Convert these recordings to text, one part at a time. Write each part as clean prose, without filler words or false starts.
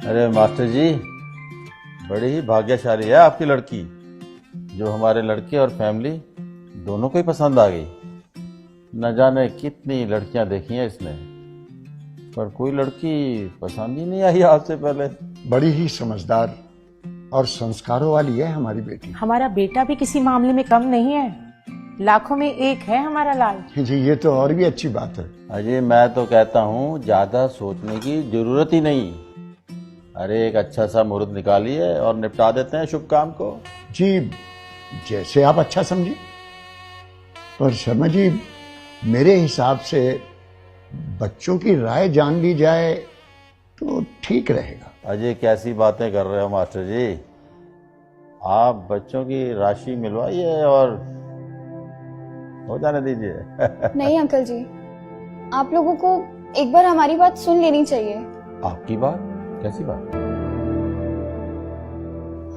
अरे मास्टर जी, बड़ी ही भाग्यशाली है आपकी लड़की, जो हमारे लड़के और फैमिली दोनों को ही पसंद आ गई। न जाने कितनी लड़कियां देखी हैं इसने, पर कोई लड़की पसंद ही नहीं आई आज से पहले। बड़ी ही समझदार और संस्कारों वाली है हमारी बेटी। हमारा बेटा भी किसी मामले में कम नहीं है, लाखों में एक है हमारा लाल। जी ये तो और भी अच्छी बात है। अजय, मैं तो कहता हूँ ज्यादा सोचने की जरूरत ही नहीं। अरे एक अच्छा सा मुहूर्त निकालिए और निपटा देते हैं शुभ काम को। जी जैसे आप अच्छा समझिए, पर शर्मा जी मेरे हिसाब से बच्चों की राय जान ली जाए तो ठीक रहेगा। अजय, कैसी बातें कर रहे हो मास्टर जी? आप बच्चों की राशि मिलवाइए और हो जाने दीजिए। नहीं अंकल जी, आप लोगों को एक बार हमारी बात सुन लेनी चाहिए। आपकी बात? कैसी बात?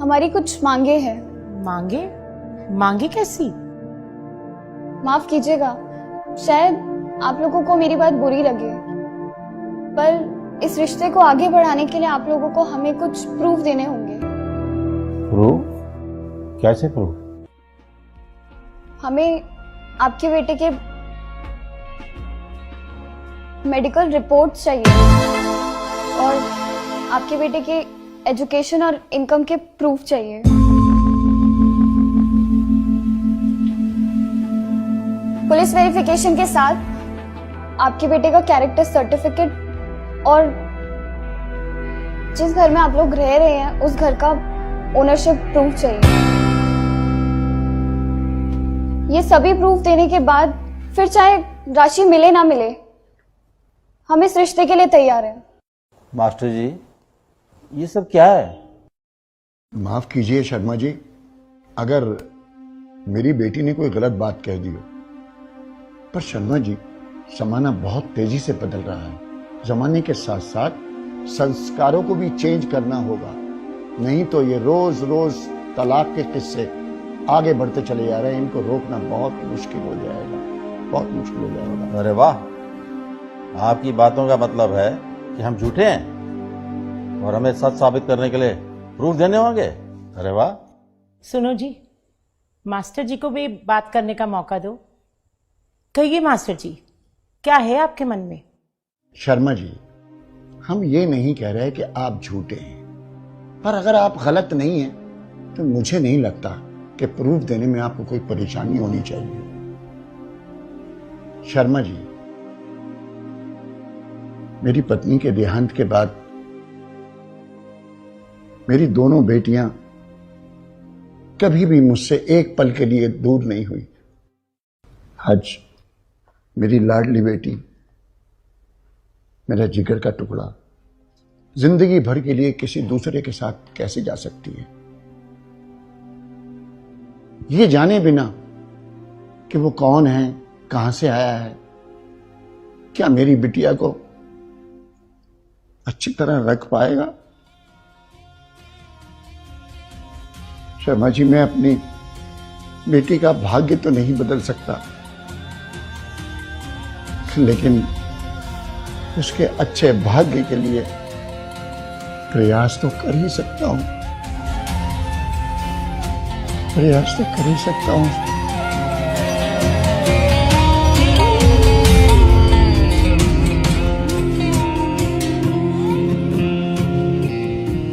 हमारी कुछ मांगे हैं। मांगे? मांगे कैसी? माफ कीजिएगा, शायद आप लोगों को मेरी बात बुरी लगे, पर इस रिश्ते को आगे बढ़ाने के लिए आप लोगों को हमें कुछ प्रूफ देने होंगे। प्रूफ? कैसे प्रूफ? हमें आपके बेटे के मेडिकल रिपोर्ट्स चाहिए और आपके बेटे के एजुकेशन और इनकम के प्रूफ चाहिए। पुलिस वेरिफिकेशन के साथ आपके बेटे का कैरेक्टर सर्टिफिकेट और जिस घर में आप लोग रह रहे हैं उस घर का ओनरशिप प्रूफ चाहिए। ये सभी प्रूफ देने के बाद फिर चाहे राशि मिले ना मिले, हम इस रिश्ते के लिए तैयार हैं। मास्टर जी, ये सब क्या है? माफ कीजिए शर्मा जी, अगर मेरी बेटी ने कोई गलत बात कह दी हो, पर शर्मा जी जमाना बहुत तेजी से बदल रहा है। जमाने के साथ साथ संस्कारों को भी चेंज करना होगा, नहीं तो ये रोज रोज तलाक के किस्से आगे बढ़ते चले जा रहे हैं। इनको रोकना बहुत मुश्किल हो जाएगा, बहुत मुश्किल हो जाएगा। अरे वाह, आपकी बातों का मतलब है कि हम झूठे हैं और हमें सच साबित करने के लिए प्रूफ देने होंगे। अरे वाह। सुनो जी, मास्टर जी को भी बात करने का मौका दो। कहिए मास्टर जी, क्या है आपके मन में? शर्मा जी, हम ये नहीं कह रहे कि आप झूठे हैं, पर अगर आप गलत नहीं हैं तो मुझे नहीं लगता कि प्रूफ देने में आपको कोई परेशानी होनी चाहिए। शर्मा जी, मेरी पत्नी के देहांत के बाद मेरी दोनों बेटियां कभी भी मुझसे एक पल के लिए दूर नहीं हुई। आज मेरी लाडली बेटी, मेरा जिगर का टुकड़ा, जिंदगी भर के लिए किसी दूसरे के साथ कैसे जा सकती है, ये जाने बिना कि वो कौन है, कहां से आया है, क्या मेरी बिटिया को अच्छी तरह रख पाएगा? शर्मा जी, मैं अपनी बेटी का भाग्य तो नहीं बदल सकता, लेकिन उसके अच्छे भाग्य के लिए प्रयास तो कर ही सकता हूं, प्रयास तो कर ही सकता हूं।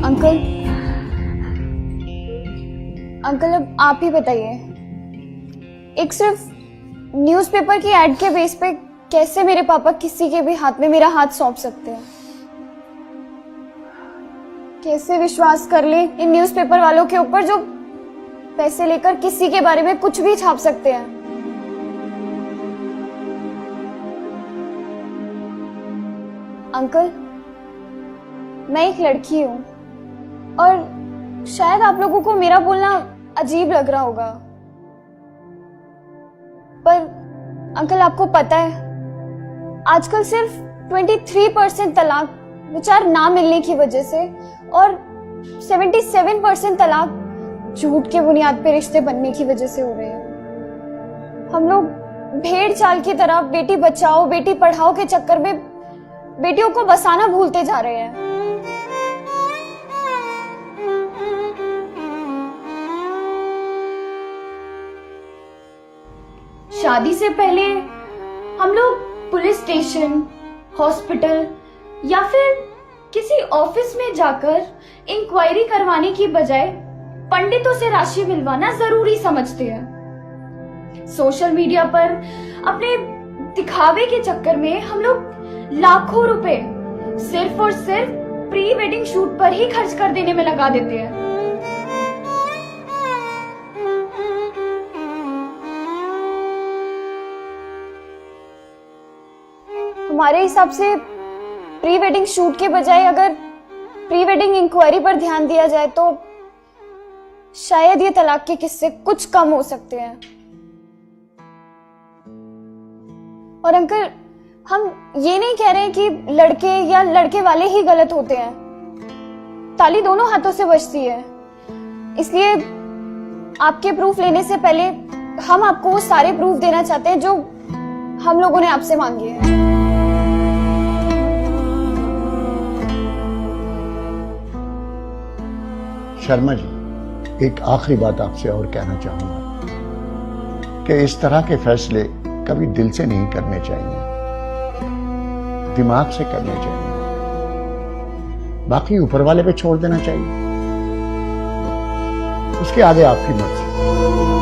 अंकल, अंकल अब आप ही बताइए, एक सिर्फ न्यूज़पेपर की एड के बेस पे कैसे मेरे पापा किसी के भी हाथ में मेरा हाथ सौंप सकते हैं? कैसे विश्वास कर ले इन न्यूज़पेपर वालों के ऊपर जो पैसे लेकर किसी के बारे में कुछ भी छाप सकते हैं? अंकल, मैं एक लड़की हूं और शायद आप लोगों को मेरा बोलना अजीब लग रहा होगा, पर अंकल आपको पता है आजकल सिर्फ 23% तलाक विचार ना मिलने की वजह से और 77% तलाक झूठ के बुनियाद पे रिश्ते बनने की वजह से हो रहे हैं। हम लोग भेड़ चाल की तरह बेटी बचाओ बेटी पढ़ाओ के चक्कर में बेटियों को बसाना भूलते जा रहे हैं। शादी से पहले हम लोग पुलिस स्टेशन, हॉस्पिटल या फिर किसी ऑफिस में जाकर इंक्वायरी करवाने की बजाय पंडितों से राशि मिलवाना जरूरी समझते हैं। सोशल मीडिया पर अपने दिखावे के चक्कर में हम लोग लाखों रुपए सिर्फ और सिर्फ प्री वेडिंग शूट पर ही खर्च कर देने में लगा देते हैं। हमारे हिसाब से प्री वेडिंग शूट के बजाय अगर प्री वेडिंग इंक्वायरी पर ध्यान दिया जाए तो शायद ये तलाक के किस्से कुछ कम हो सकते हैं। और अंकल, हम ये नहीं कह रहे हैं कि लड़के या लड़के वाले ही गलत होते हैं। ताली दोनों हाथों से बजती है। इसलिए आपके प्रूफ लेने से पहले हम आपको वो सारे प्रूफ देना चाहते हैं जो हम लोगों ने आपसे मांगे हैं। शर्मा जी, एक आखिरी बात आपसे और कहना चाहूंगा कि इस तरह के fैसले कभी दिल से नहीं करने चाहिए, दिमाग से करने चाहिए, बाकी ऊपर वाले पे छोड़ देना चाहिए। उसके आगे आपकी मर्जी।